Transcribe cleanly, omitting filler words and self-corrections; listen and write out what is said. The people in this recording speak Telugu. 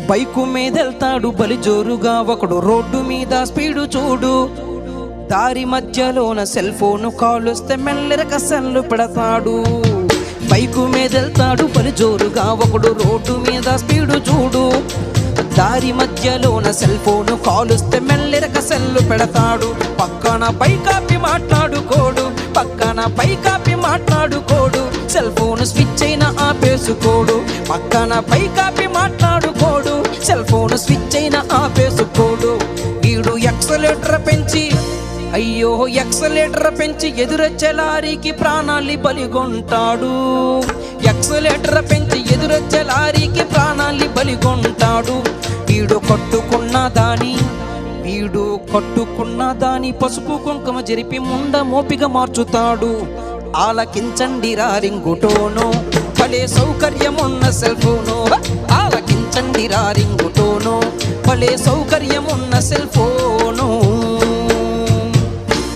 బైకు మీదెళ్తాడు బలి జోరుగా ఒకడు, రోడ్డు మీద స్పీడు చూడు. దారి మధ్యలోన సెల్ ఫోను కాలుస్తే మెల్లెరక సెల్లు పెడతాడు. బైకు మీదెళ్తాడు బలి జోరుగా ఒకడు, రోడ్డు మీద స్పీడు చూడు. దారి మధ్యలోన సెల్ ఫోను కాలుస్తే మెల్లెరక సెల్లు పెడతాడు. పక్కన పైకాపి మాట్లాడుకోడు, పక్కన పైకాపి మాట్లాడుకోడు. సెల్ ఫోను స్విచ్ అయినా ఆపేసుకోడు, పక్కన పైకాపి మాట్లాడుకోడు. సెల్ ఫోను స్విచ్ అయినా ఆపేసుకోడు. వీడు ఎక్సలేటర్ పెంచి, అయ్యో ఎక్సలేటర్ పెంచి ఎదురొచ్చే లారీకి ప్రాణాల్ని బలిగొంటాడు. ఎక్సలేటర్ పెంచి ఎదురొచ్చే లారీకి ప్రాణాల్ని బలిగొంటాడు. వీడు కట్టుకున్న దాని పసుపు కుంకుమ జరిపి ముండ మోపిగా మార్చుతాడు. ఆలకించండి రా రింగుటోను, భలే సౌకర్యమున్న సెల్ ఫోను. ఆలకించండి రా రింగుటోను, భలే సౌకర్యమున్న సెల్ ఫోను.